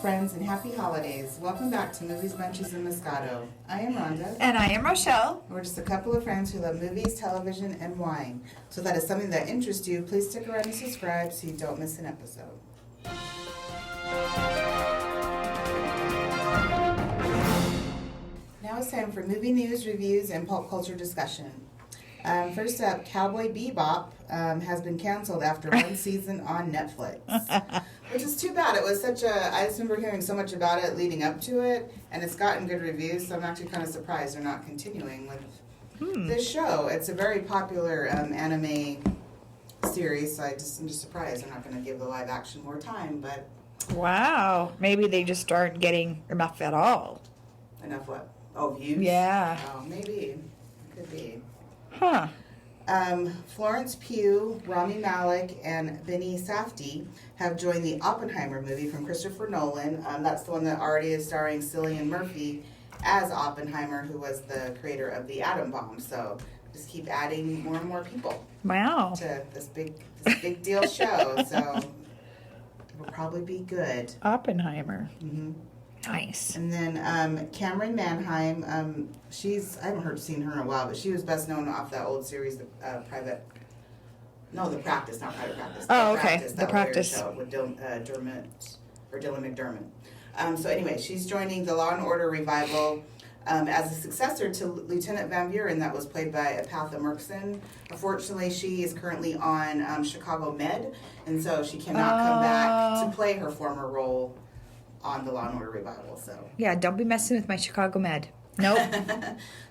friends, and happy holidays. Welcome back to Movies, Munchies, and Moscato. I am Rhonda. And I am Rochelle. We're just a couple of friends who love movies, television, and wine. So if that is something that interests you, please stick around and subscribe so you don't miss an episode. Now it's time for movie news, reviews, and pulp culture discussion. First up, Cowboy Bebop has been canceled after one season on Netflix. Which is too bad. It was such a... I just remember hearing so much about it leading up to it, and it's gotten good reviews, so I'm actually kind of surprised they're not continuing with this show. It's a very popular anime series, so I'm just surprised they're not going to give the live action more time, but... Wow. Maybe they just aren't getting enough at all. Enough what? Oh, views? Yeah. Oh, maybe. Could be. Huh. Florence Pugh, Rami Malek, and Benny Safdie have joined the Oppenheimer movie from Christopher Nolan. That's the one that already is starring Cillian Murphy as Oppenheimer, who was the creator of the atom bomb. So just keep adding more and more people Wow. to this big deal show. So it'll probably be good. Oppenheimer. Mm-hmm. Nice. And then Cameron Manheim, I haven't seen her in a while, but she was best known off that old series, The Practice, not Private Practice. Oh, okay, The that Practice. Show with Dylan McDermott. So anyway, she's joining the Law and Order revival as a successor to Lieutenant Van Buren that was played by Apatha Merkson. Unfortunately, she is currently on Chicago Med, and so she cannot come back to play her former role on the Law and Order revival. So Yeah, don't be messing with my Chicago Med. Nope.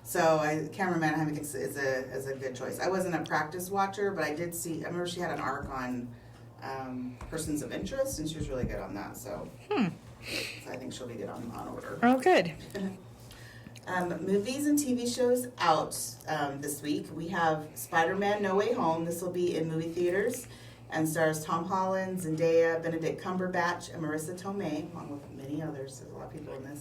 So Cameron Manheim is a good choice. I wasn't a Practice watcher, but I remember she had an arc on Persons of Interest, and she was really good on that. So I think she'll be good on Law and Order. Oh, good. Movies and TV shows out this week. We have Spider-Man No Way Home. This will be in movie theaters and stars Tom Holland, Zendaya, Benedict Cumberbatch, and Marissa Tomei, along with many others. There's a lot of people in this.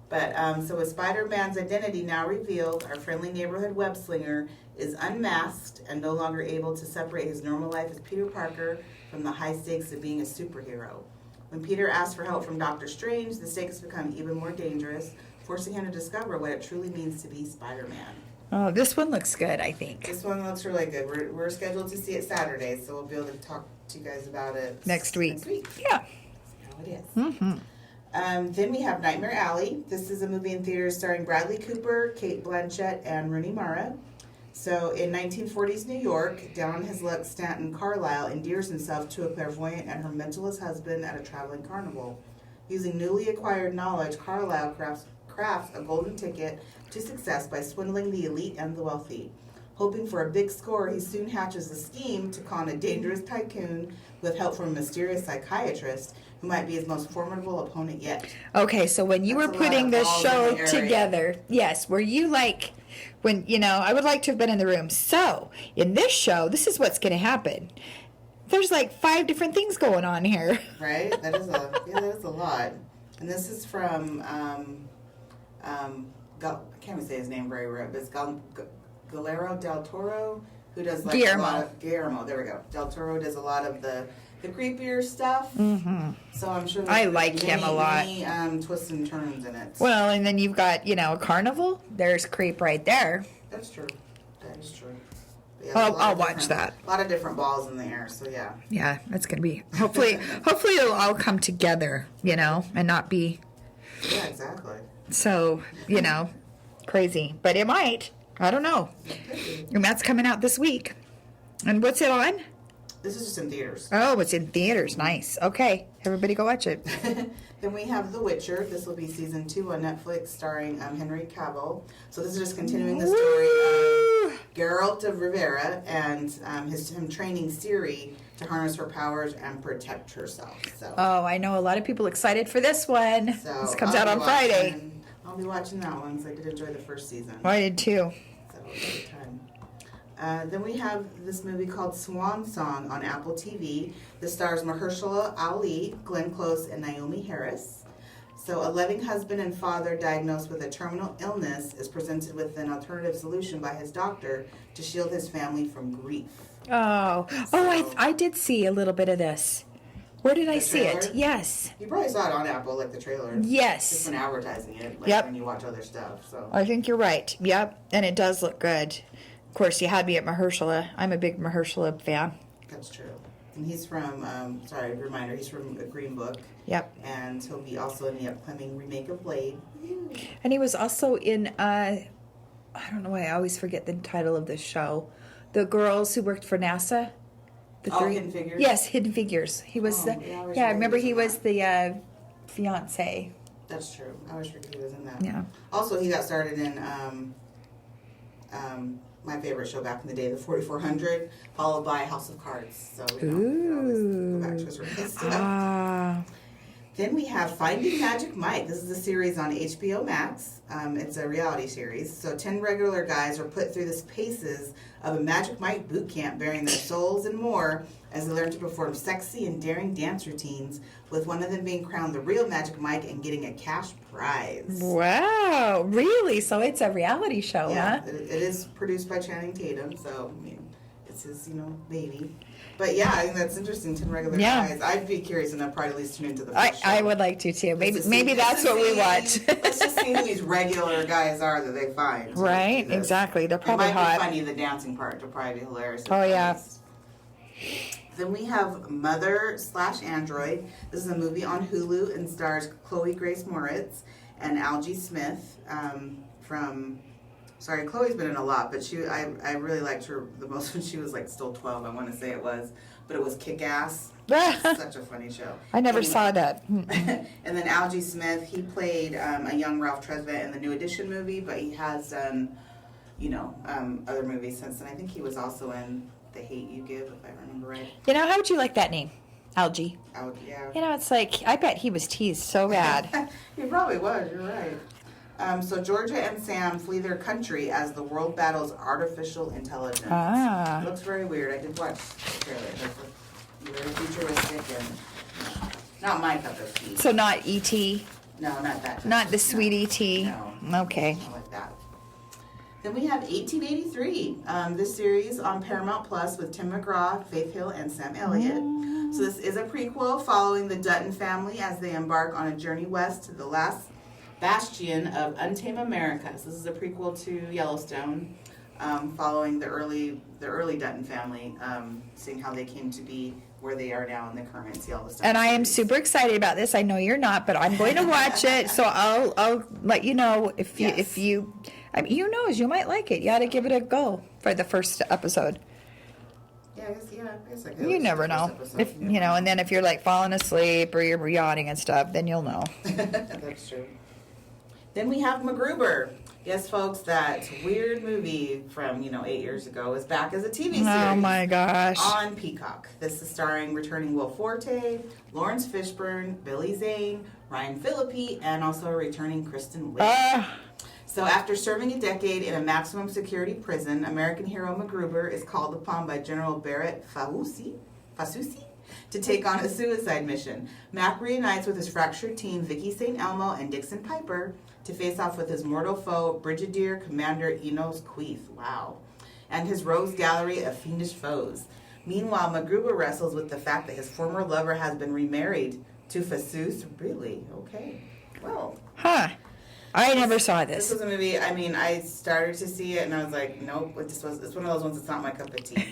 But so with Spider-Man's identity now revealed, our friendly neighborhood web slinger is unmasked and no longer able to separate his normal life as Peter Parker from the high stakes of being a superhero. When Peter asks for help from Doctor Strange, the stakes become even more dangerous, forcing him to discover what it truly means to be Spider-Man. Oh, this one looks good, I think. This one looks really good. We're scheduled to see it Saturday, so we'll be able to talk to you guys about it Next week. That's Yeah. how it is. Mm-hmm. Then we have Nightmare Alley. This is a movie in theaters starring Bradley Cooper, Kate Blanchett, and Rooney Mara. So in 1940s New York, down on his luck, Stanton Carlyle endears himself to a clairvoyant and her mentalist husband at a traveling carnival. Using newly acquired knowledge, Carlyle crafts a golden ticket to success by swindling the elite and the wealthy. Hoping for a big score, he soon hatches a scheme to con a dangerous tycoon with help from a mysterious psychiatrist who might be his most formidable opponent yet. Okay, so when you were putting this show together, yes, were you like, I would like to have been in the room. So, in this show, this is what's going to happen. There's like 5 different things going on here. Right? That is a lot. And this is from, I can't even say his name very right, but it's Guillermo del Toro, who does like Guillermo, there we go. Del Toro does a lot of the creepier stuff. Mm-hmm. So I'm sure I like him a lot. Many twists and turns in it. Well, and then you've got, a carnival. There's creep right there. That's true. That is true. Yeah, I'll watch that. A lot of different balls in the air, so yeah. Yeah, that's going to be, hopefully it'll all come together, and not be. Yeah, exactly. So, crazy. But it might. I don't know. And that's coming out this week. And what's it on? This is just in theaters. Oh, it's in theaters. Nice. Okay. Everybody go watch it. Then we have The Witcher. This will be season 2 on Netflix starring Henry Cavill. So this is just continuing the story of Geralt of Rivia and him training Ciri to harness her powers and protect herself. So. Oh, I know a lot of people excited for this one. So this comes out on Friday. I'll be watching that one because I did enjoy the first season. I did too. So it was a good time. Then we have this movie called Swan Song on Apple TV. This stars Mahershala Ali, Glenn Close, and Naomi Harris. So a loving husband and father diagnosed with a terminal illness is presented with an alternative solution by his doctor to shield his family from grief. Oh, I did see a little bit of this. Where did I The see trailer? it? Yes. You probably saw it on Apple, like the trailer. Yes. Just when advertising it, like Yep. when you watch other stuff. So I think you're right. Yep. And it does look good. Of course, you had me at Mahershala. I'm a big Mahershala fan. that's true. And he's from, reminder, he's from Green Book. Yep. And he'll be also in the upcoming remake of Blade. And he was also in, I don't know why I always forget the title of this show. The girls who worked for NASA. Hidden Figures? Yes, Hidden Figures. He was I remember he was the fiance. That's true. I always forget he was in that. Yeah. Also, he got started in my favorite show back in the day, the 4400, followed by House of Cards. So we can always go back to his early stuff. Then we have Finding Magic Mike. This is a series on HBO Max. It's a reality series. So 10 regular guys are put through the paces of a Magic Mike boot camp, bearing their souls and more as they learn to perform sexy and daring dance routines, with one of them being crowned the real Magic Mike and getting a cash prize. Wow, really? So it's a reality show, Yeah, huh? it is produced by Channing Tatum, so I mean, it's his, baby. But yeah, I think that's interesting. 10 regular guys. I'd be curious enough, probably at least tune into the first show. I would like to too. Maybe that's what we watch. Let's just see who these regular guys are that they find. Right, exactly. They're probably it might hot. be funny, the dancing part. It'll probably be hilarious. Oh, yeah. Then we have Mother/Android. This is a movie on Hulu and stars Chloe Grace Moritz and Algie Smith Chloe's been in a lot, but I really liked her the most when she was like still 12, I want to say it was. But it was Kick-Ass. Such a funny show. I never saw that. And then Algie Smith, he played a young Ralph Tresvant in the New Edition movie, but he has done, other movies since then. I think he was also in The Hate U Give, if I remember right. How would you like that name? Algie. Yeah. It's like, I bet he was teased so bad. He probably was, you're right. So Georgia and Sam flee their country as the world battles artificial intelligence. It looks very weird. I did watch the trailer. It's very futuristic and not my cup of tea. So not E.T.? No, not that. Not the sweet E.T.? No. Okay. Not like that. Then we have 1883, this series on Paramount Plus with Tim McGraw, Faith Hill, and Sam Elliott. So this is a prequel following the Dutton family as they embark on a journey west to the last bastion of untamed America. So this is a prequel to Yellowstone, following the early Dutton family, seeing how they came to be where they are now in the current Yellowstone. And I am super excited about this. I know you're not, but I'm going to watch it. So I'll let you know if you who knows, you might like it. You ought to give it a go for the first episode. Yeah, I guess I could. You never know. And then if you're like falling asleep or you're yawning and stuff, then you'll know. That's true. Then we have MacGruber. Yes, folks, that weird movie from, 8 years ago is back as a TV series. Oh, my gosh. On Peacock. This is starring returning Will Forte, Lawrence Fishburne, Billy Zane, Ryan Phillippe, and also a returning Kristen Wiig. So after serving a decade in a maximum security prison, American hero MacGruber is called upon by General Barrett Fasusi to take on a suicide mission. Mac reunites with his fractured team, Vicky St. Elmo and Dixon Piper, to face off with his mortal foe, Brigadier Commander Enos Queeth. Wow. And his rogues gallery of fiendish foes. Meanwhile, MacGruber wrestles with the fact that his former lover has been remarried to Fasus. Really? Okay. Well. Huh. I never saw this. This was a movie, I started to see it and I was like, nope, it's one of those ones that's not my cup of tea.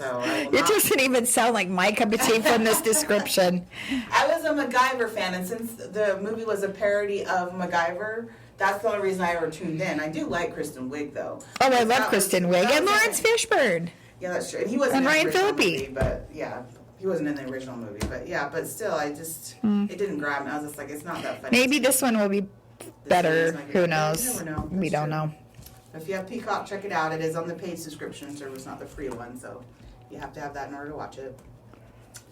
It doesn't even sound like my cup of tea from this description. I was a MacGyver fan, and since the movie was a parody of MacGyver, that's the only reason I ever tuned in. I do like Kristen Wiig, though. Oh, I love Kristen Wiig. And Lawrence Fishburne. Yeah, that's true. And he wasn't in Ryan the original Phillippe. movie, but yeah, he wasn't in the original movie. But still, it didn't grab me. I was just like, it's not that funny. Maybe this one will be better. Who knows? You never know. We don't know. If you have Peacock, check it out. It is on the paid subscription service, not the free one, so you have to have that in order to watch it.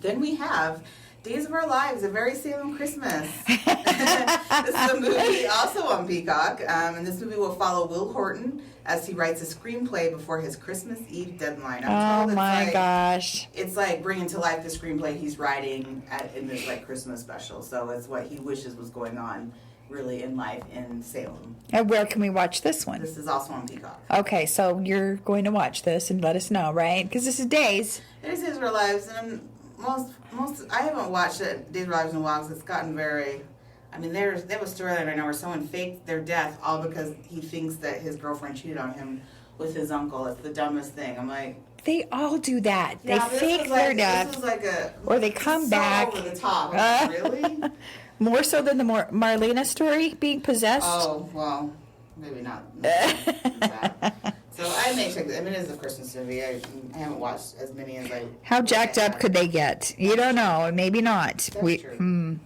Then we have Days of Our Lives, A Very Salem Christmas. This is a movie also on Peacock, and this movie will follow Will Horton as he writes a screenplay before his Christmas Eve deadline. Oh my gosh. It's like bringing to life the screenplay he's writing in this Christmas special, so it's what he wishes was going on really in life in Salem. And where can we watch this one? This is also on Peacock. Okay, so you're going to watch this and let us know, right? Because this is Days. It is Days of Our Lives, and most I haven't watched it, Days, Riders, and Walks. It's gotten very. I mean, they have a storyline right now where someone faked their death all because he thinks that his girlfriend cheated on him with his uncle. It's the dumbest thing. I'm like, they all do that. yeah, They fake their death, This is like or they come so back. over the top. I'm like, really? More so than the Marlena story being possessed. Oh well, maybe not. That. So I may check. I mean, it is a Christmas movie. I haven't watched as many as I. How jacked up could they get? You don't know. Maybe not. That's true.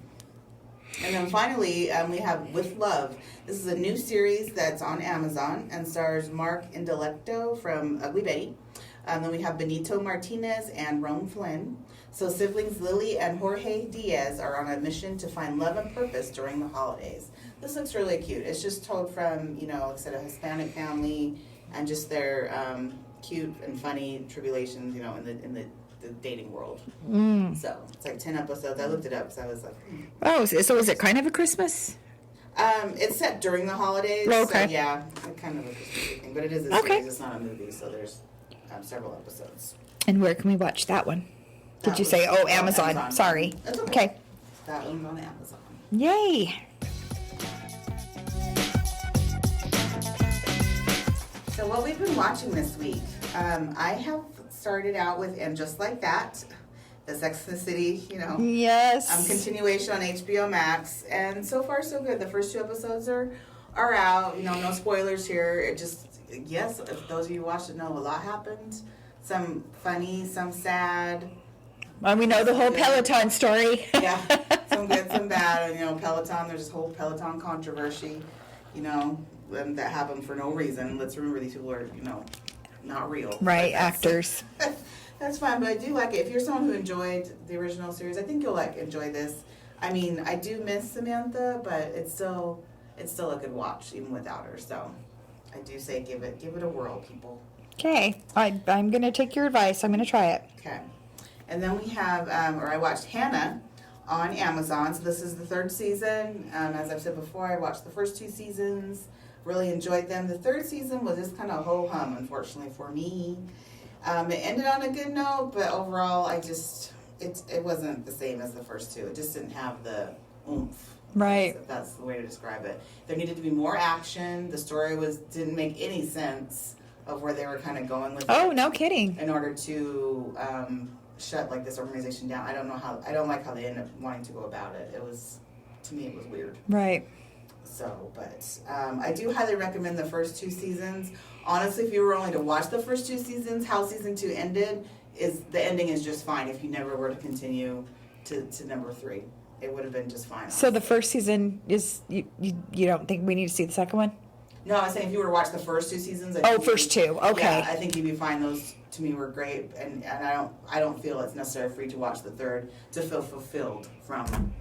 And then finally, we have With Love. This is a new series that's on Amazon and stars Mark Indelecto from Ugly Betty. Then we have Benito Martinez and Rome Flynn. So siblings Lily and Jorge Diaz are on a mission to find love and purpose during the holidays. This looks really cute. It's just told from, like I said, a Hispanic family and just their cute and funny tribulations, in the dating world. So it's like 10 episodes. I looked it up, so I was like, Oh, so is it kind of a Christmas? It's set during the holidays. Oh, okay. So yeah, kind of a Christmas thing, but it is a series. It's not a movie, so there's several episodes. And where can we watch that one? Did you say? Oh, Amazon. Sorry. That's Okay. That one's on Amazon. Yay. So what we've been watching this week, I have started out with And Just Like That, the Sex and the City, Yes. continuation on HBO Max, and so far so good. The first 2 episodes are out. No spoilers here. It just, yes, if those of you who watched it know, a lot happened. Some funny, some sad. Well, we know the whole Peloton story. Yeah, some good, some bad. And, Peloton, there's this whole Peloton controversy, that happened for no reason. Let's remember these people are, not real. Right, actors. That's fine, but I do like it. If you're someone who enjoyed the original series, I think you'll enjoy this. I mean, I do miss Samantha, but it's still a good watch even without her. So I do say give it a whirl, people. Okay, I'm gonna take your advice. I'm gonna try it. Okay, and then we have, I watched Hannah on Amazon. So this is the 3rd season. As I've said before, I watched the first 2 seasons. Really enjoyed them. The 3rd season was just kind of ho-hum, unfortunately, for me. It ended on a good note, but overall, it wasn't the same as the first 2. It just didn't have the oomph. Right. If that's the way to describe it. There needed to be more action. The story didn't make any sense of where they were kind of going with it. Oh, no kidding. In order to shut this organization down. I don't like how they ended up wanting to go about it. To me, it was weird. Right. So, but I do highly recommend the first 2 seasons. Honestly, if you were only to watch the first 2 seasons, how season 2 ended, the ending is just fine if you never were to continue to number 3. It would have been just fine. So the first season is, you don't think we need to see the second one? No, I was saying if you were to watch the first 2 seasons. First 2, okay. Yeah, I think you'd be fine. Those, to me, were great. And I don't feel it's necessary for you to watch the 3rd to feel fulfilled from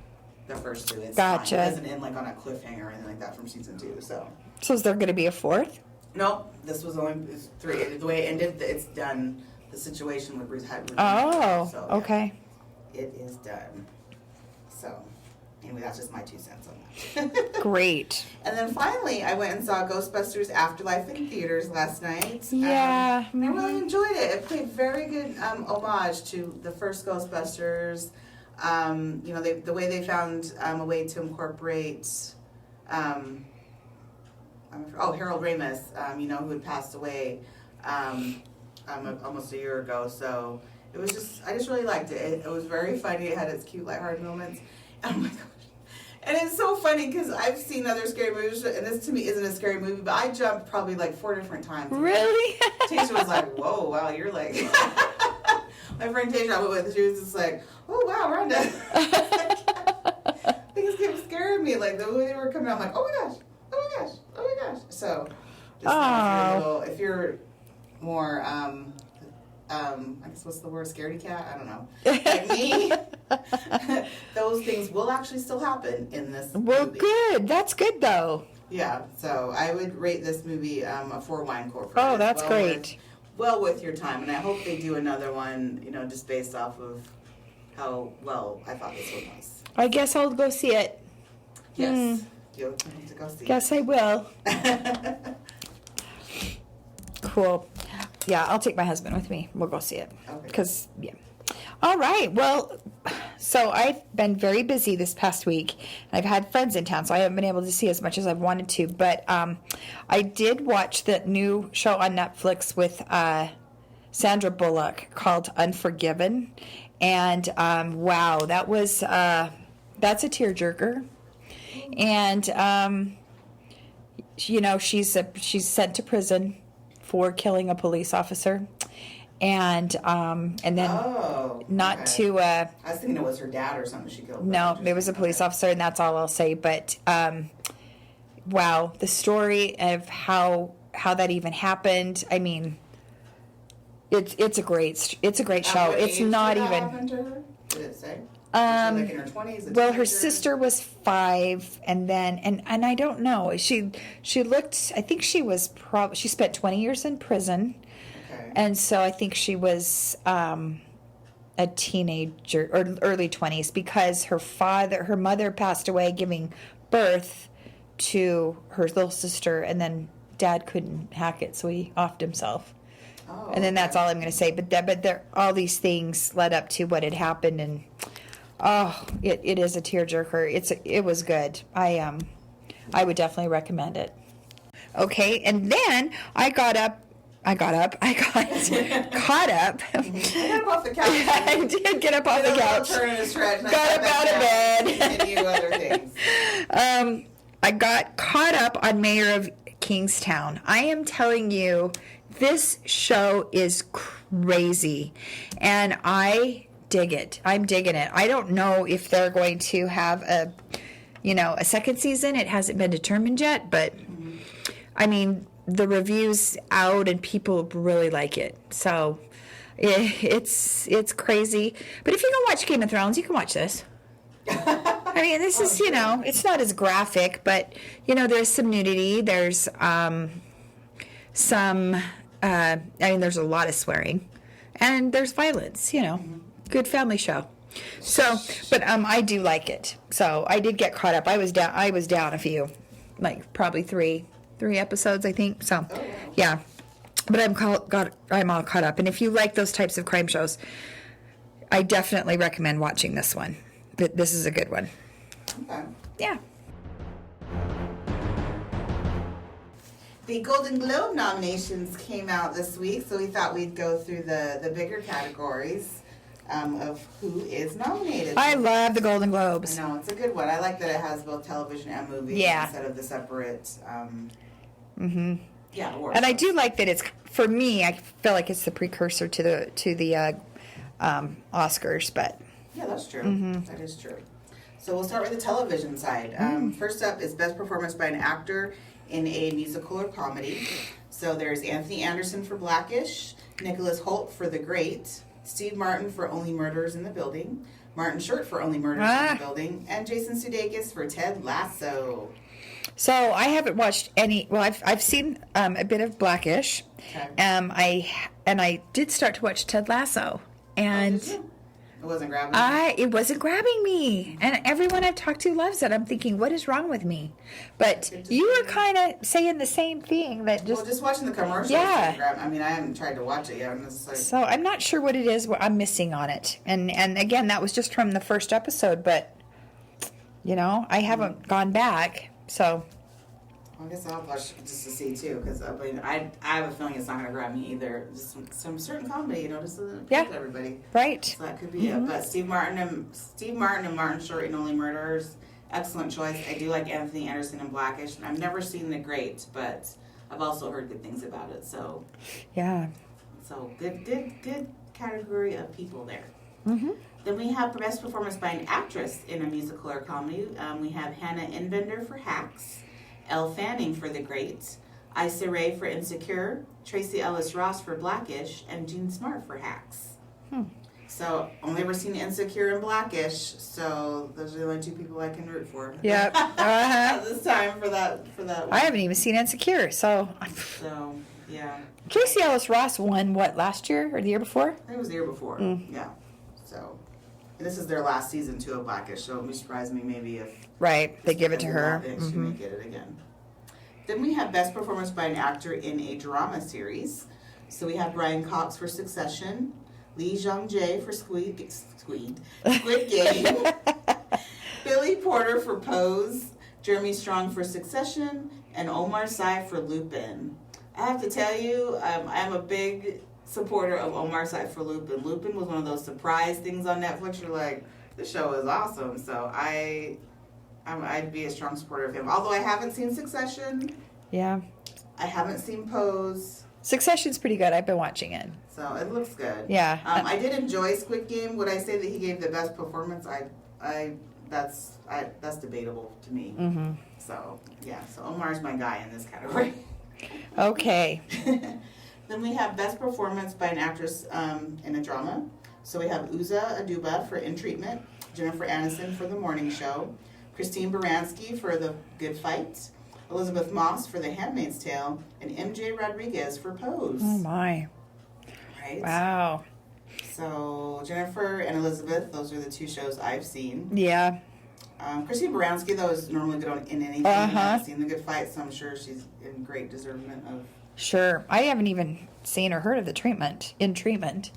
the first 2. It's Gotcha. fine. It doesn't end on a cliffhanger or anything like that from season 2. So is there going to be a 4th? Nope. This was only 3. The way it ended, it's done. The situation with Bruce had. Oh, so, okay. Yeah, it is done. So anyway, that's just my 2 cents on that. Great. And then finally, I went and saw Ghostbusters Afterlife in theaters last night. Yeah. I really enjoyed it. It played very good homage to the first Ghostbusters. The way they found a way to incorporate, Harold Ramis, who had passed away almost a year ago. So it was I just really liked it. It was very funny. It had its cute, lighthearted moments. Oh my gosh. And it's so funny because I've seen other scary movies, and this to me isn't a scary movie, but I jumped probably 4 different times. Really? Tasha was like, whoa, wow, you're like... My friend Tasha I went with, she was just like, oh, wow, Rhonda. Things kept scaring me. The way they were coming out, I'm like, oh my gosh, oh my gosh, oh my gosh. So, just if you're more... I guess what's the word? Scaredy cat? I don't know. Like me, those things will actually still happen in this movie. Good. That's good, though. Yeah, so I would rate this movie a 4 wine cork. Oh, that's great. Well worth your time, and I hope they do another one, just based off of how well I thought this one was. I guess I'll go see it. Yes, you'll have to go see Guess I will. Cool. Yeah, I'll take my husband with me. We'll go see it. Okay. Because, yeah. All right. Well, so I've been very busy this past week. I've had friends in town, so I haven't been able to see as much as I've wanted to. But I did watch the new show on Netflix with Sandra Bullock called Unforgiven. And wow, that was that's a tearjerker. And she's sent to prison for killing a police officer. And then to I was thinking it was her dad or something she killed. No, it was a police officer, and that's all I'll say. But wow, the story of how that even happened. I mean, it's a great show. It's not even. Happened to her? Did it say? Was she like in her 20s? Well, her sister was 5, and then and I don't know. She looked. I think she was she spent 20 years in prison. And so I think she was a teenager or early 20s because her mother passed away giving birth to her little sister, and then Dad couldn't hack it, so he offed himself. Oh, and then that's all I'm going to say. But all these things led up to what had happened, and it is a tearjerker. It was good. I would definitely recommend it. Okay, and then I got caught up. I got up off the couch. I did get up off the couch. Got up out of bed. Continue other things. I got caught up on Mayor of Kingstown. I am telling you, this show is crazy, and I dig it. I'm digging it. I don't know if they're going to have a second season. It hasn't been determined yet, but I mean, the reviews out and people really like it. So it's crazy. But if you can watch Game of Thrones, you can watch this. I mean, this is, it's not as graphic, but, there's some nudity. There's there's a lot of swearing. And there's violence, Good family show. So, but I do like it. So I did get caught up. I was down a few, like probably three episodes, I think. So, yeah. But I'm all caught up. And if you like those types of crime shows, I definitely recommend watching this one. This is a good one. Okay. Yeah. The Golden Globe nominations came out this week, so we thought we'd go through the bigger categories of who is nominated. I love the Golden Globes. I know, it's a good one. I like that it has both television and movies instead of the separate awards. And I do like that it's, for me, I feel like it's the precursor to the Oscars, but yeah, that's true. That is true. So we'll start with the television side. First up is Best Performance by an Actor in a Musical or Comedy. So there's Anthony Anderson for Blackish, Nicholas Hoult for The Great, Steve Martin for Only Murders in the Building, Martin Short for Only Murders in the Building, and Jason Sudeikis for Ted Lasso. So I haven't watched any. Well, I've seen a bit of Blackish. Okay. I did start to watch Ted Lasso, and it wasn't grabbing me. It wasn't grabbing me, and everyone I've talked to loves it. I'm thinking, what is wrong with me? But you were kind of saying the same thing, that just watching the commercials. Yeah. I mean, I haven't tried to watch it yet. So I'm not sure what it is I'm missing on it, and again, that was just from the first episode, but I haven't gone back. So I guess I'll watch just to see too, because I mean, I have a feeling it's not going to grab me either. Just some certain comedy, just doesn't appeal to everybody. Right. So that could be it. But Steve Martin and Martin Short in Only Murderers, excellent choice. I do like Anthony Anderson in Blackish. I've never seen The Great, but I've also heard good things about it. So yeah. So good category of people there. Then we have Best Performance by an Actress in a Musical or Comedy. We have Hannah Inbender for Hacks, Elle Fanning for The Great, Issa Rae for Insecure, Tracy Ellis Ross for Blackish, and Jean Smart for Hacks. So, only ever seen Insecure and Blackish, so those are the only two people I can root for. Yep. This time for that one. I haven't even seen Insecure, so yeah. Tracy Ellis Ross won last year or the year before? I think it was the year before. Yeah. So, and this is their last season too of Blackish, so it would surprise me maybe if they give it to her. She may get it again. Then we have Best Performance by an Actor in a Drama Series. So we have Brian Cox for Succession, Lee Jung-jae for Squid Game, Billy Porter for Pose, Jeremy Strong for Succession, and Omar Sy for Lupin. I have to tell you, I'm a big supporter of Omar Sy for Lupin. Lupin was one of those surprise things on Netflix. You're like, this show is awesome. So I'd be a strong supporter of him. Although I haven't seen Succession. Yeah. I haven't seen Pose. Succession's pretty good. I've been watching it. So it looks good. Yeah. I did enjoy Squid Game. Would I say that he gave the best performance? That's debatable to me. Mm-hmm. So yeah. So Omar's my guy in this category. Okay. Then we have best performance by an actress in a drama. So we have Uza Aduba for In Treatment, Jennifer Aniston for The Morning Show, Christine Baranski for The Good Fight, Elizabeth Moss for The Handmaid's Tale, and MJ Rodriguez for Pose. Oh my. Right? Wow. So Jennifer and Elizabeth, those are the two shows I've seen. Yeah. Christine Baranski, though, is normally good in anything. Uh-huh. I've seen The Good Fight, so I'm sure she's in great deservement of... Sure. I haven't even seen or heard of In Treatment.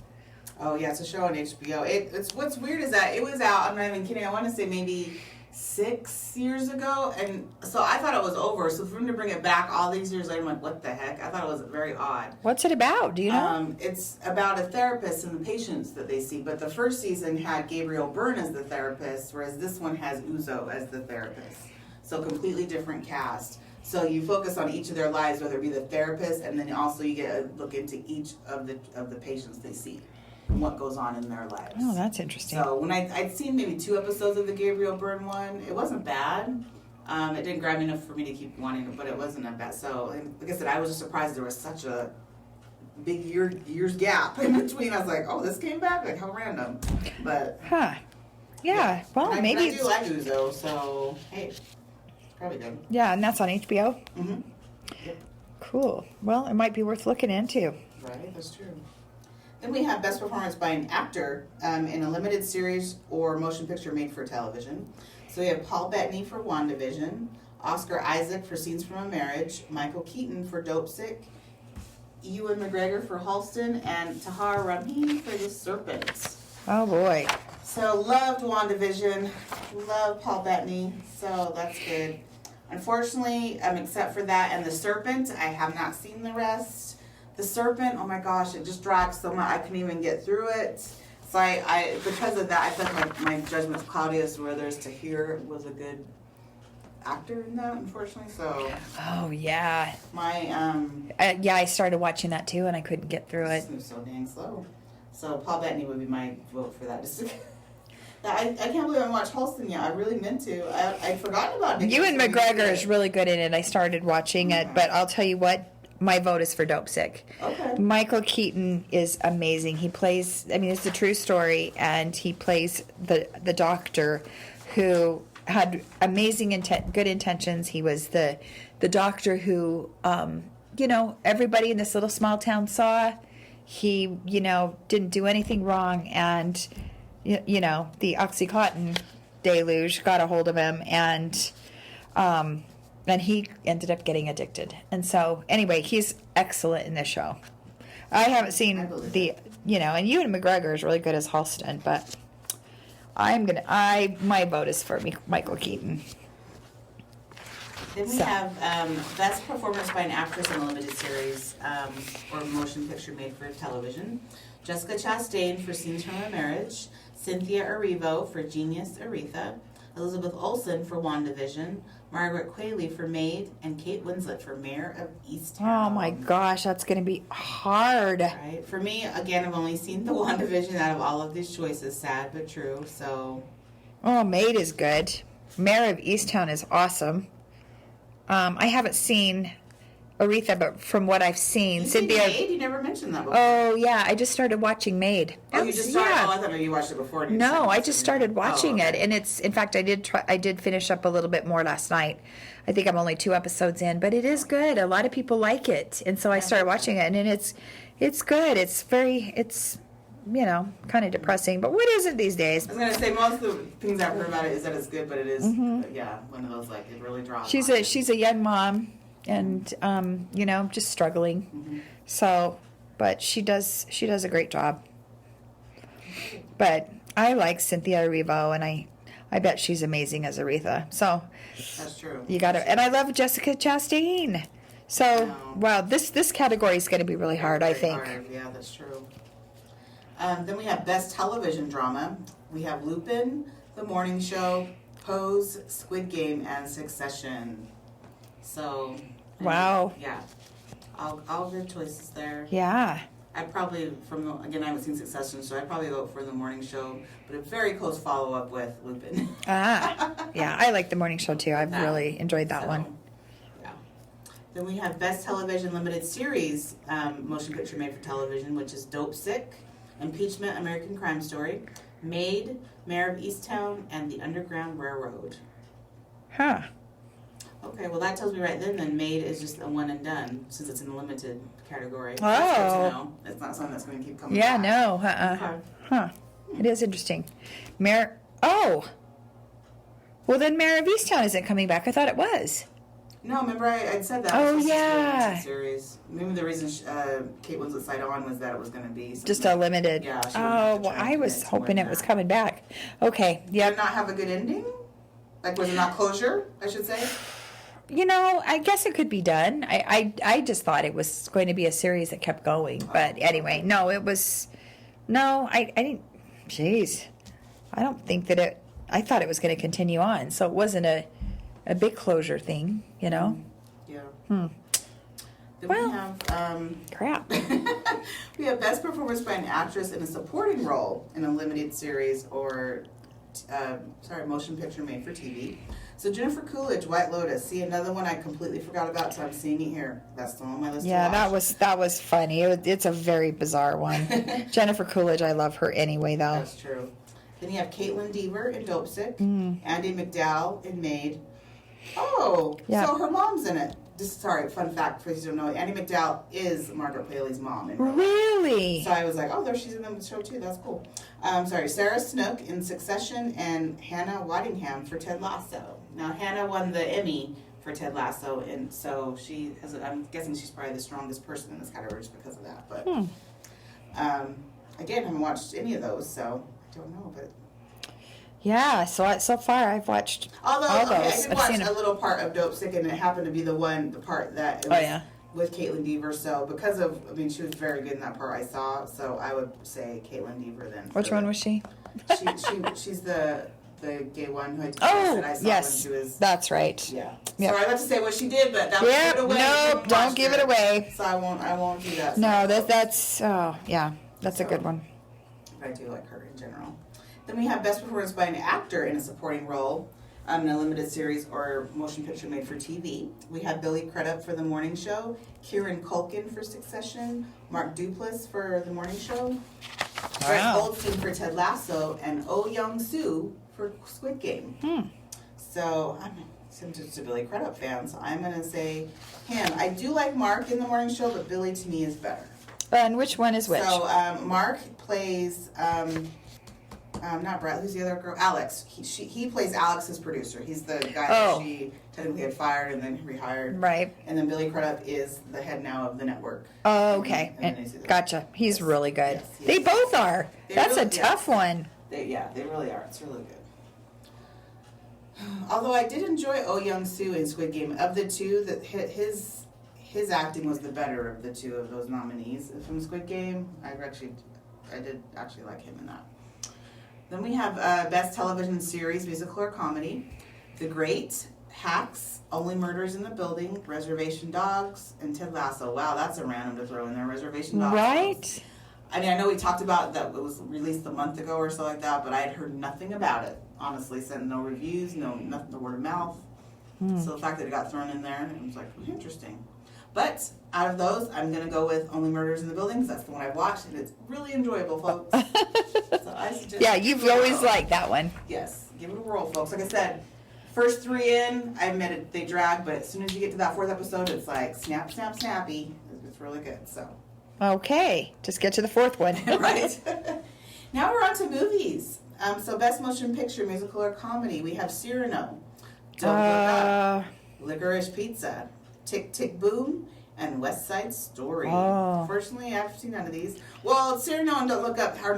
Oh, yeah, it's a show on HBO. It's what's weird is that it was out, I'm not even kidding, I want to say maybe 6 years ago, and so I thought it was over. So for them to bring it back all these years later, I'm like, what the heck? I thought it was very odd. What's it about? Do you know? It's about a therapist and the patients that they see, but the first season had Gabriel Byrne as the therapist, whereas this one has Uzo as the therapist. So completely different cast. So you focus on each of their lives, whether it be the therapist, and then also you get a look into each of the patients they see and what goes on in their lives. Oh, that's interesting. So when I'd seen maybe 2 episodes of the Gabriel Byrne one, it wasn't bad. It didn't grab me enough for me to keep wanting it, but it wasn't that bad. So like I said, I was just surprised there was such a big years gap in between. I was like, oh, this came back? Like, how random. But Yeah. Well, I maybe do like Uzo, so hey, it's probably good. Yeah, and that's on HBO? Mm-hmm. Yep. Cool. Well, it might be worth looking into. Right, that's true. Then we have best performance by an actor in a limited series or motion picture made for television. So we have Paul Bettany for WandaVision, Oscar Isaac for Scenes from a Marriage, Michael Keaton for Dopesick, Ewan McGregor for Halston, and Tahar Rahim for The Serpent. Oh, boy. So loved WandaVision, loved Paul Bettany, so that's good. Unfortunately, except for that and The Serpent, I have not seen the rest. The Serpent, oh my gosh, it just drags so much, I couldn't even get through it. So I because of that, I felt like my judgment's cloudy as to whether Tahir was a good actor in that, unfortunately, so. Oh, yeah. My, yeah, I started watching that, too, and I couldn't get through it. It was so dang slow. So Paul Bettany would be my vote for that. Just I can't believe I haven't watched Halston yet. I really meant to. I'd forgotten about it. Ewan McGregor is really good in it. I started watching it, but I'll tell you what, my vote is for Dopesick. Okay. Michael Keaton is amazing. He plays, I mean, it's a true story, and he plays the doctor who had amazing, good intentions. He was the doctor who, everybody in this little small town saw. He, didn't do anything wrong, and, the Oxycontin deluge got a hold of him, and he ended up getting addicted. And so, anyway, he's excellent in this show. I haven't seen and Ewan McGregor is really good as Halston, but my vote is for Michael Keaton. Then we have best performance by an actress in a limited series or motion picture made for television. Jessica Chastain for Scenes from a Marriage, Cynthia Erivo for Genius Aretha, Elizabeth Olsen for WandaVision, Margaret Qualley for Maid, and Kate Winslet for Mayor of Easttown. Oh my gosh, that's going to be hard. Right. For me, again, I've only seen the WandaVision out of all of these choices. Sad but true. So. Oh, Maid is good. Mayor of Easttown is awesome. I haven't seen Aretha, but from what I've seen, Cynthia. Maid? You never mentioned that before. Oh yeah, I just started watching Maid. Oh, you just started? Yeah. Oh, I thought maybe you watched it before. No, I just started watching it, and it's. In fact, I did finish up a little bit more last night. I think I'm only 2 episodes in, but it is good. A lot of people like it, and so I started watching it, and it's good. It's kind of depressing, but what is it these days? I was gonna say most of the things I've heard about it is that it's good, but it is one of those like it really draws. She's a young mom, and just struggling. Mm-hmm. So, but she does a great job. But I like Cynthia Erivo, and I bet she's amazing as Aretha. So That's true. you got to, and I love Jessica Chastain. So wow, this category is going to be really hard, I think. Hard. Yeah, that's true. Then we have Best Television Drama. We have Lupin, The Morning Show, Pose, Squid Game, and Succession. So wow. Yeah, all good choices there. Yeah. I'd probably, again, I haven't seen Succession, so I'd probably vote for The Morning Show, but a very close follow-up with Lupin. Yeah, I like The Morning Show too. I've really enjoyed that one. Yeah. Then we have Best Television Limited Series motion picture made for television, which is Dope Sick, Impeachment, American Crime Story, Maid, Mayor of Easttown, and The Underground Railroad. Huh. Okay, well that tells me right then Maid is just a one and done, since it's in the limited category. Oh. That's good to know. It's not something that's going to keep coming back. No. Okay. Huh. It is interesting. Mayor. Oh. Well, then Mayor of Easttown isn't coming back. I thought it was. No, remember I'd said that. Oh, It's just a yeah. limited series. Maybe the reason Kate Winslet signed on was that it was going to be Just a limited. Yeah. She Oh, well, I was hoping it was coming back. Okay. Did Yep. it not have a good ending? Like, was it not closure, I should say? You know, I guess it could be done. I just thought it was going to be a series that kept going. But anyway, no, it was. No, I didn't. Jeez. I don't think that it. I thought it was going to continue on. So it wasn't a big closure thing, you know? Yeah. Hmm. Then Well, we have. Crap. We have Best Performance by an Actress in a Supporting Role in a Limited Series or. Motion picture made for TV. So Jennifer Coolidge, White Lotus. See, another one I completely forgot about, so I'm seeing it here. That's still on my list. Yeah, to watch. that was funny. It's a very bizarre one. Jennifer Coolidge, I love her anyway, though. That's true. Then you have Caitlin Deaver in Dope Sick, Andy McDowell in Maid. Oh, Yeah. so her mom's in it. Fun fact for those who don't know, Andy McDowell is Margaret Paley's mom. In real life. Really? So I was like, there she's in the show too. That's cool. Sarah Snook in Succession and Hannah Waddingham for Ted Lasso. Now Hannah won the Emmy for Ted Lasso, and so I'm guessing she's probably the strongest person in this category just because of that. But again, I haven't watched any of those, so I don't know. But Yeah, so far I've watched all those. I did I've watch seen a little part of Dope Sick, and it happened to be the part that it was with Caitlin Deaver. So because of, she was very good in that part I saw. So I would say Caitlin Deaver then. Which one was she? She's the gay one who I saw yes, when she was. that's right. Yeah. Yep. Sorry, I about to say what she did, but that was give it away. Nope, don't give it away. So I won't do that. No, that's a good one. I do like her in general. Then we have Best Performance by an Actor in a Supporting Role in a Limited Series or Motion Picture Made for TV. We have Billy Crudup for The Morning Show, Kieran Culkin for Succession, Mark Duplass for The Morning Show, Brett Goldstein for Ted Lasso, and Oh Young-soo for Squid Game. So I'm just a Billy Crudup fan, so I'm going to say him. I do like Mark in The Morning Show, but Billy to me is better. And which one is which? So Mark plays, not Brett, who's the other girl? Alex. He plays Alex's producer. He's the guy that she technically had fired and then rehired. Right. And then Billy Crudup is the head now of the network. Oh, okay. Gotcha. He's really good. Yes, they both are. That's a tough one. They really are. It's really good. Although I did enjoy Oh Young-soo in Squid Game. Of the two, that his acting was the better of the two of those nominees from Squid Game. I did actually like him in that. Then we have Best Television Series, Musical or Comedy. The Great, Hacks, Only Murders in the Building, Reservation Dogs, and Ted Lasso. Wow, that's a random to throw in there. Reservation Dogs. Right? I know we talked about that it was released a month ago or so like that, but I had heard nothing about it. Honestly, sent no reviews, nothing, no word of mouth. So the fact that it got thrown in there, it was like, interesting. But out of those, I'm going to go with Only Murders in the Building because that's the one I've watched, and it's really enjoyable, folks. So I suggest you've always liked that one. Yes, give it a whirl, folks. Like I said, first three in, I admit it, they drag, but as soon as you get to that fourth episode, it's like snap, snap, snappy. It's really good, so. Okay, just get to the fourth one. Right. Now we're on to movies. So Best Motion Picture, Musical or Comedy. We have Cyrano, Don't Look Up, Licorice Pizza, Tick Tick Boom, and West Side Story. Oh. Fortunately, I've seen none of these. Well, Cyrano and Don't Look Up have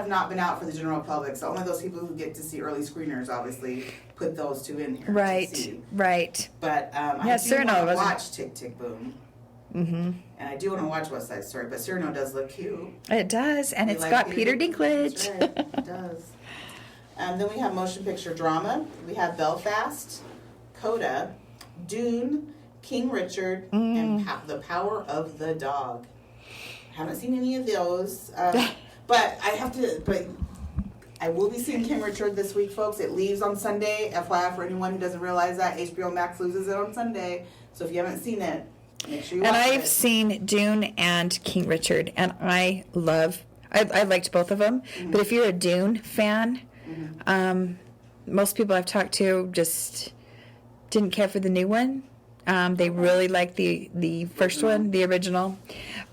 not been out for the general public, so only those people who get to see early screeners obviously put those two in here to see. Right. But I do want to watch Tick Tick Boom. Mm-hmm. And I do want to watch West Side Story, but Cyrano does look cute. It does, and it's got Peter Dinklage. That's right, it does. Then we have motion picture drama. We have Belfast, Coda, Dune, King Richard, and The Power of the Dog. I haven't seen any of those, but I will be seeing King Richard this week, folks. It leaves on Sunday. FYI, for anyone who doesn't realize that, HBO Max loses it on Sunday. So if you haven't seen it, make sure you watch it. And I've seen Dune and King Richard, and I liked both of them. Mm-hmm. But if you're a Dune fan, most people I've talked to just didn't care for the new one. They really liked the first one, the original.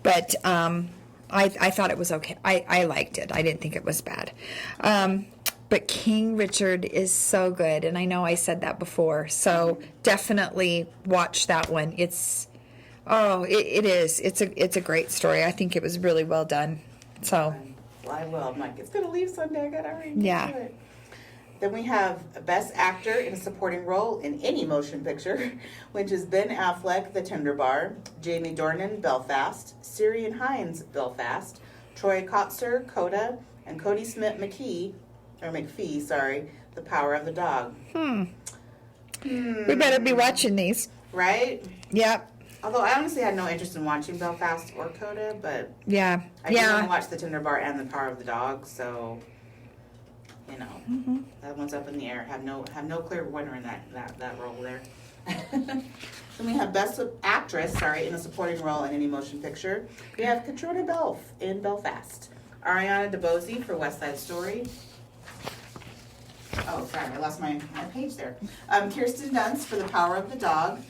But I thought it was okay. I liked it. I didn't think it was bad. But King Richard is so good, and I know I said that before. So definitely watch that one. It is. It's a great story. I think it was really well done. So. Well, I will. I'm like, it's gonna leave Sunday. I gotta hurry. Yeah. Do it. Then we have Best Actor in a Supporting Role in Any Motion Picture, which is Ben Affleck, The Tender Bar, Jamie Dornan, Belfast, Ciarán Hinds, Belfast, Troy Kotsur, Coda, and Cody Smith McPhee, The Power of the Dog. We better be watching these. Right? Yep. Although I honestly had no interest in watching Belfast or Coda, but yeah, I did want to watch The Tender Bar and The Power of the Dog, so you know, that one's up in the air. Have no clear winner in that role there. Then we have Best Actress, in a Supporting Role in Any Motion Picture. We have Katrina Balfe in Belfast, Ariana DeBose for West Side Story. Oh, sorry, I lost my page there. Kirsten Dunst for The Power of the Dog,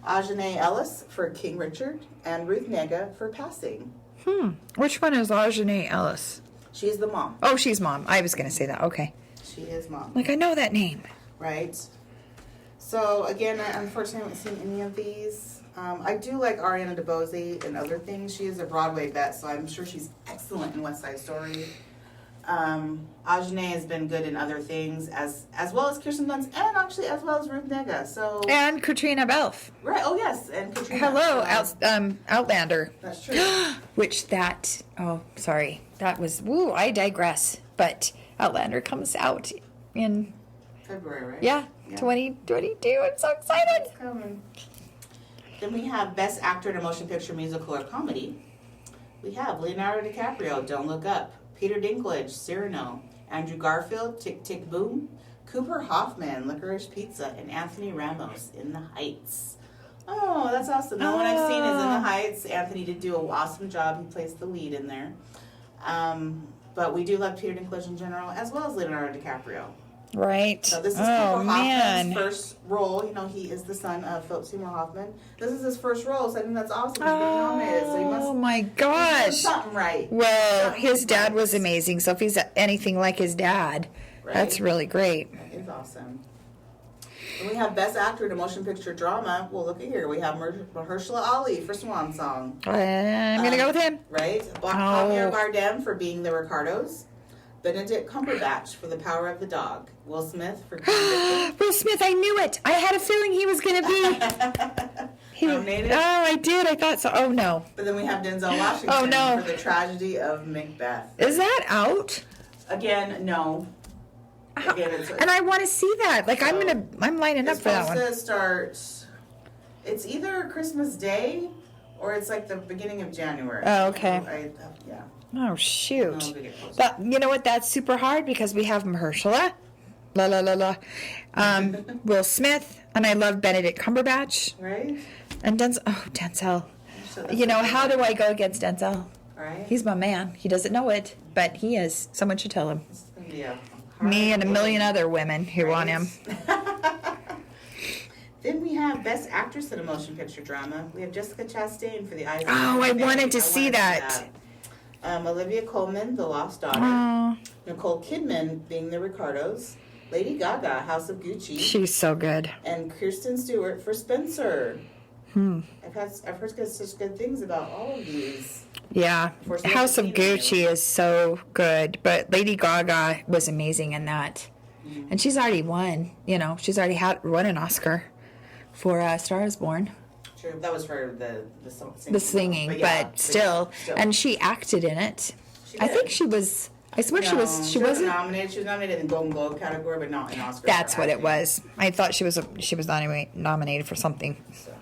Ajane Ellis for King Richard, and Ruth Negga for Passing. Which one is Ajane Ellis? She's the mom. Oh, she's mom. I was going to say that. Okay. She is mom. Like, I know that name. Right. So, again, I unfortunately haven't seen any of these. I do like Ariana DeBose and other things. She is a Broadway vet, so I'm sure she's excellent in West Side Story. Ajane has been good in other things, as well as Kirsten Dunst, and actually as well as Ruth Negga. And Katrina Balfe. Right. Oh yes, and Katrina. Hello, Outlander. That's true. That was. Woo! I digress. But Outlander comes out in February, right? Yeah. 2022. I'm so excited. It's coming. Then we have Best Actor in a Motion Picture, Musical, or Comedy. We have Leonardo DiCaprio, Don't Look Up, Peter Dinklage, Cyrano, Andrew Garfield, Tick Tick Boom, Cooper Hoffman, Licorice Pizza, and Anthony Ramos, In the Heights. Oh, that's awesome. No one I've seen is In the Heights. Anthony did do an awesome job. He plays the lead in there. But we do love Peter Dinklage in general, as well as Leonardo DiCaprio. Right. So this is Cooper Hoffman's first role. You know, he is the son of Philip Seymour Hoffman. This is his first role, so I think that's awesome. He's being nominated, so he must. Oh my gosh! Do something right. Well, his dad was amazing. So if he's anything like his dad, that's really great. That is awesome. And we have Best Actor in a Motion Picture Drama. Well, look at here. We have Mahershala Ali for Swan Song. I'm gonna go with him. Right. Javier Bardem for Being the Ricardos. Benedict Cumberbatch for The Power of the Dog. Will Smith for Will Smith, I knew it. I had a feeling he was going to be nominated. Oh, I did. I thought so. Oh, no. But then we have Denzel Washington for The Tragedy of Macbeth. Is that out? Again, no. And I want to see that. Like, I'm lining up for that one. It's supposed to start. It's either Christmas Day or it's like the beginning of January. Oh, okay. Yeah. Oh, shoot. But you know what? That's super hard because we have Mahershala, Will Smith, and I love Benedict Cumberbatch. Right. And Denzel. You know, how do I go against Denzel? Right. He's my man. He doesn't know it, but he is. Someone should tell him. It's gonna be me and a million other women who want him. Then we have Best Actress in a Motion Picture Drama. We have Jessica Chastain for The Eyes of Oh, I wanted to see that. Olivia Colman, The Lost Daughter. Nicole Kidman, Being the Ricardos. Lady Gaga, House of Gucci. She's so good. And Kristen Stewart for Spencer. I've heard such good things about all of these. Yeah, Unfortunately, House of I've seen Gucci is so good, but Lady Gaga was amazing in that. And she's already won, she's already won an Oscar for Star is Born. True, that was for the singing. The singing, but still. And she acted in it. I think she was, I swear she wasn't nominated. She was nominated in the Golden Globe category, but not in Oscar. That's what it was. I thought she was nominated for something. So.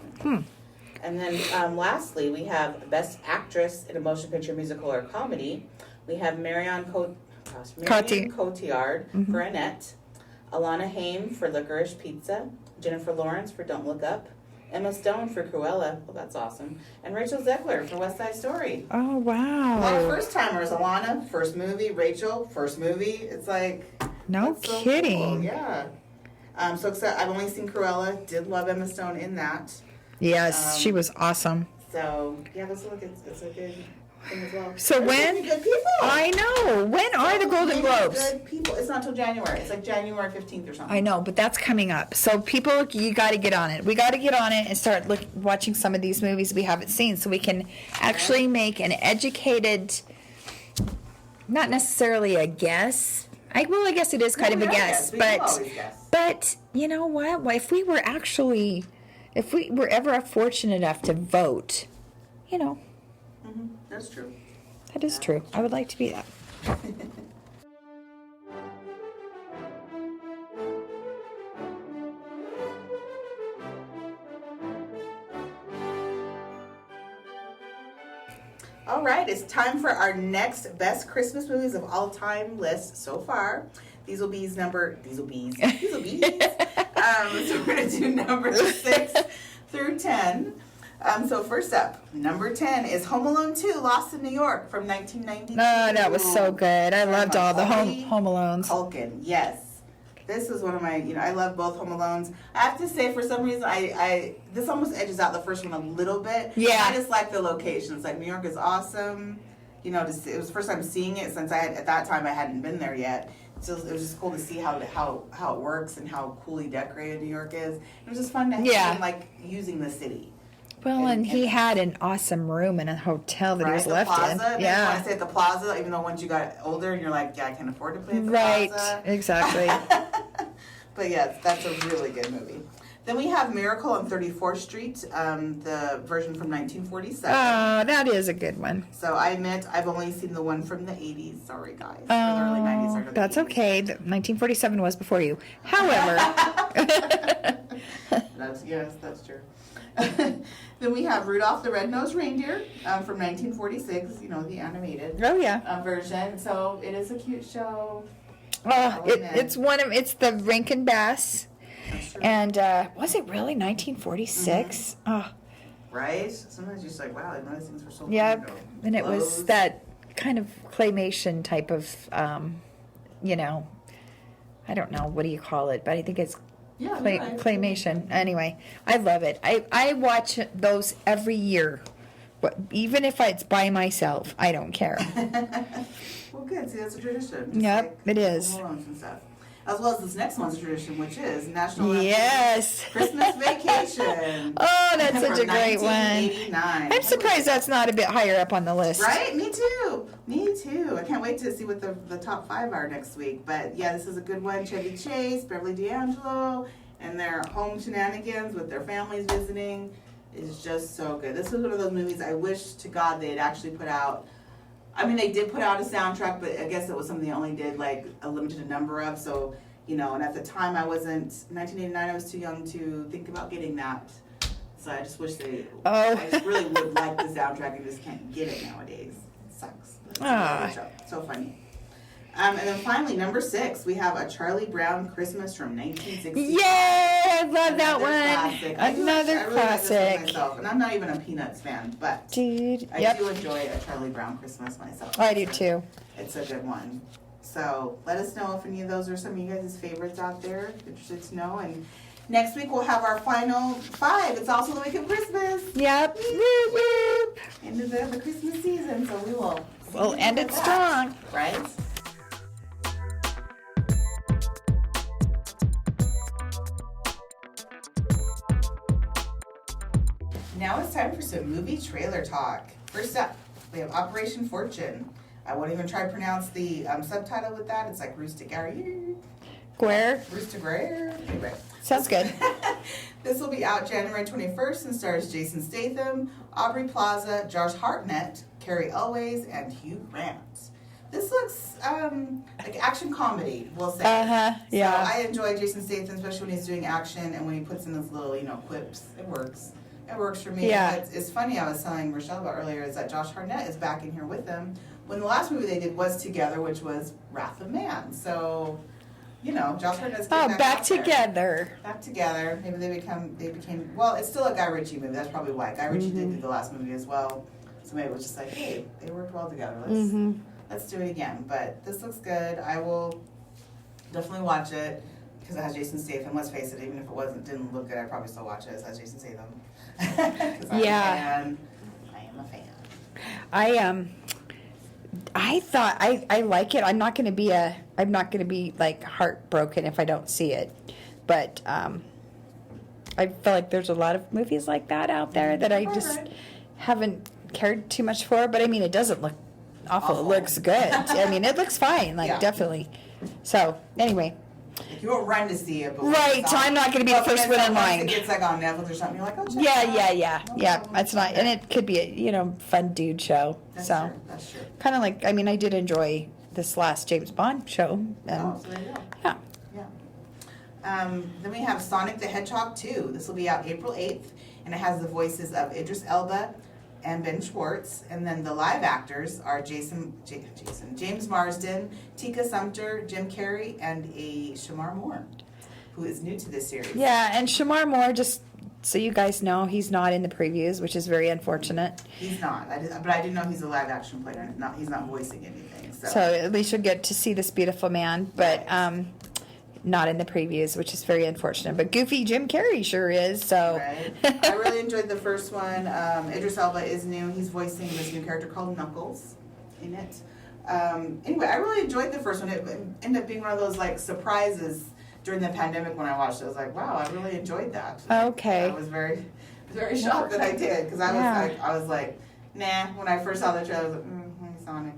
And then lastly, we have Best Actress in a Motion Picture, Musical, or Comedy. We have Marion Cotillard for Annette, Alana Haim for Licorice Pizza, Jennifer Lawrence for Don't Look Up, Emma Stone for Cruella, well that's awesome, and Rachel Zegler for West Side Story. Oh, wow. A lot of first-timers. Alana, first movie. Rachel, first movie. It's like... No kidding. So cool. Yeah. So except I've only seen Cruella. Did love Emma Stone in that. Yes, she was awesome. So, yeah, it's a good thing as well. So when... Good people. I know. When are the Golden Globes? Good people. It's not till January. It's like January 15th or something. I know, but that's coming up. So people, you got to get on it. We got to get on it and start watching some of these movies we haven't seen so we can actually make an educated, not necessarily a guess. I guess it is kind of a guess. But you know what? If we were ever fortunate enough to vote, That's true. That is true. I would like to be that. All right, it's time for our next best Christmas movies of all time list so far. So we're gonna do number 6 through 10. So first up, number 10 is Home Alone 2, Lost in New York from 1992. Oh, that was so good. I loved all the Home Alones. Culkin, yes. This is one of my, I love both Home Alones. I have to say, for some reason, this almost edges out the first one a little bit. Yeah. I just like the locations. Like, New York is awesome. It was the first time seeing it since at that time I hadn't been there yet. So it was just cool to see how it works and how coolly decorated New York is. It was just fun to have using the city. Well, and he had an awesome room in a hotel that he was left in. Yeah. When I say at the Plaza, even though once you got older and you're like, yeah, I can't afford to play at the Plaza. Right, exactly. But yes, that's a really good movie. Then we have Miracle on 34th Street, the version from 1947. Oh, that is a good one. So I admit I've only seen the one from the 80s. Sorry, guys. The early 90s or the that's 80s. Okay. 1947 was before you. However. That's true. Then we have Rudolph the Red-Nosed Reindeer from 1946, the animated version. So it is a cute show. It's the Rankin Bass. And was it really 1946? Mm-hmm. Oh. Right? Sometimes you're just like, wow, I know these things for so long ago. And it Clothes. Was that kind of claymation type of, I don't know, what do you call it? But I think it's claymation. Anyway, I love it. I watch those every year. But even if it's by myself, I don't care. Well, good. See, that's a tradition. It is. And stuff. As well as this next one's tradition, which is National Christmas Vacation. Oh, that's such a great one. I'm surprised that's not a bit higher up on the list. Right? Me too. I can't wait to see what the top 5 are next week. But yeah, this is a good one. Chevy Chase, Beverly D'Angelo, and their home shenanigans with their families visiting is just so good. This was one of those movies I wish to God they had actually put out. I mean, they did put out a soundtrack, but I guess it was something they only did like a limited number of. So, and at the time I wasn't, 1989, I was too young to think about getting that. So I just wish I just really would like the soundtrack and just can't get it nowadays. It sucks. So funny. And then finally, number 6, we have A Charlie Brown Christmas from 1960. Yay! I love that one. Classic. Another classic. Like this one myself, and I'm not even a Peanuts fan, but I do enjoy A Charlie Brown Christmas myself. I do too. It's a good one. So let us know if any of those are some of you guys' favorites out there. Interested to know. And next week we'll have our final 5. It's also the week of Christmas. Yep. Whoop, whoop. End of the Christmas season, so we'll end it strong. Right? movie trailer talk. First up, we have Operation Fortune. I won't even try to pronounce the subtitle with that. It's like Rooster Guerre. Rooster Guerre. Anyway. Sounds good. This will be out January 21st and stars Jason Statham, Aubrey Plaza, Josh Hartnett, Carrie Elways, and Hugh Grant. This looks like action comedy, we'll say. Yeah. So I enjoy Jason Statham, especially when he's doing action and when he puts in those little, quips. It works. It works for me. Yeah. It's funny, I was telling Rochelle about earlier, is that Josh Hartnett is back in here with them when the last movie they did was together, which was Wrath of Man. So, Josh Hartnett's getting back together. Back together. Maybe they became, well, it's still a Guy Ritchie movie. That's probably why. Guy Ritchie did do the last movie as well. So maybe it was just like, hey, they worked well together. Let's do it again. But this looks good. I will definitely watch it because it has Jason Statham. Let's face it, even if it didn't look good, I'd probably still watch it. It has Jason Statham. Because I'm a fan. I am a fan. I thought I like it. I'm not going to be like heartbroken if I don't see it. But I feel like there's a lot of movies like that out there that I just haven't cared too much for. But I mean, it doesn't look awful. It looks good. I mean, it looks fine. Definitely. So anyway. You won't run to see it, but right. So I'm not going to be the first one in line. It's like on Netflix or something. You're like, oh, check it out. Yeah. That's not, and it could be a fun dude show. That's true. Kind of like, I mean, I did enjoy this last James Bond show. So there you go. Yeah. Then we have Sonic the Hedgehog 2. This will be out April 8th, and it has the voices of Idris Elba and Ben Schwartz, and then the live actors are James Marsden, Tika Sumpter, Jim Carrey, and Shamar Moore, who is new to this series. Yeah, and Shamar Moore, just so you guys know, he's not in the previews, which is very unfortunate. He's not, but I do know he's a live action player. He's not voicing anything. So at least you'll get to see this beautiful man, but not in the previews, which is very unfortunate. But goofy Jim Carrey sure is. So right. I really enjoyed the first one. Idris Elba is new. He's voicing this new character called Knuckles in it. Anyway, I really enjoyed the first one. It ended up being one of those surprises during the pandemic when I watched it. I was like, wow, I really enjoyed that. Okay. I was very, very shocked that I did because I was like, nah. When I first saw the trailer, I was like, he's on it.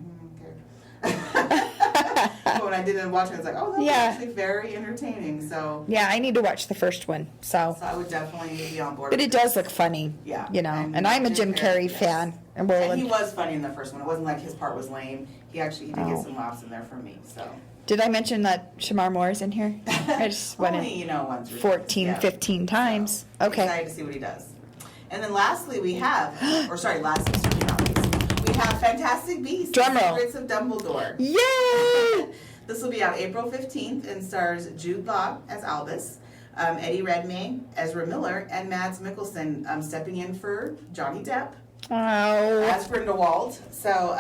But when I didn't watch it, I was like, oh, that's actually very entertaining. So yeah, I need to watch the first one. So I would definitely be on board. But it does look funny. Yeah. And I'm a Jim Carrey fan. And he was funny in the first one. It wasn't like his part was lame. He did get some laughs in there for me. So. Did I mention that Shamar Moore is in here? I just went in once 15 times. So, okay. Excited to see what he does. And then lastly we have, we have Fantastic Beasts, Secrets of Dumbledore. Yay! This will be out April 15th and stars Jude Law as Albus, Eddie Redmayne, Ezra Miller, and Mads Mikkelsen stepping in for Johnny Depp as Grindelwald. So,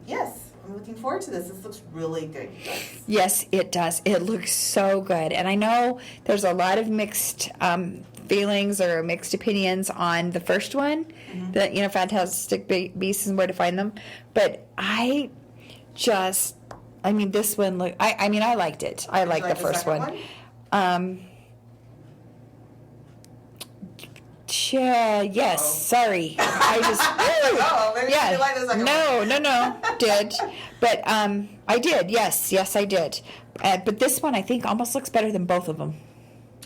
yes. I'm looking forward to this. This looks really good, you guys. Yes, it does. It looks so good. And I know there's a lot of mixed feelings or mixed opinions on the first one, that, Fantastic Beasts and Where to Find Them. But this one, I liked it. I liked the first one. Yes, sorry. I just maybe you didn't like the second one. No, did. But I did. Yes, I did. But this one I think almost looks better than both of them.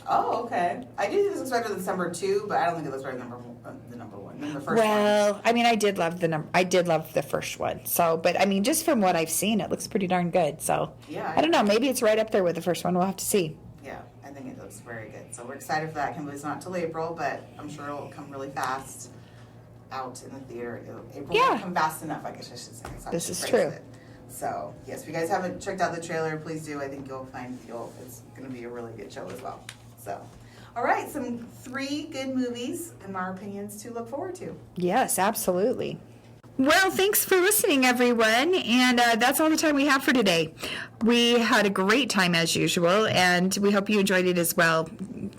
Oh, okay. I do think this looks better than number 2, but I don't think it looks better than the number 1. Than the first one. Well, I did love the first one. So, but just from what I've seen, it looks pretty darn good. So, yeah, I don't know. Maybe it's right up there with the first one. We'll have to see. Yeah, I think it looks very good. So we're excited for that. I can't believe it's not till April, but I'm sure it'll come really fast out in the theater. April won't come fast enough, I guess I should say. This is true. It. So, yes, if you guys haven't checked out the trailer, please do. I think you'll find it's going to be a really good show as well. So, all right, some 3 good movies, in my opinions, to look forward to. Yes, absolutely. Well, thanks for listening, everyone, and that's all the time we have for today. We had a great time, as usual, and we hope you enjoyed it as well.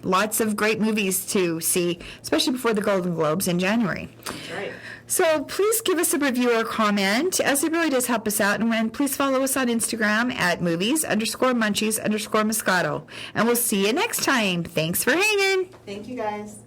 Lots of great movies to see, especially before the Golden Globes in January. That's right. So please give us a review or comment, as it really does help us out. And please follow us on Instagram at movies_munchies_moscato. And we'll see you next time. Thanks for hanging. Thank you, guys.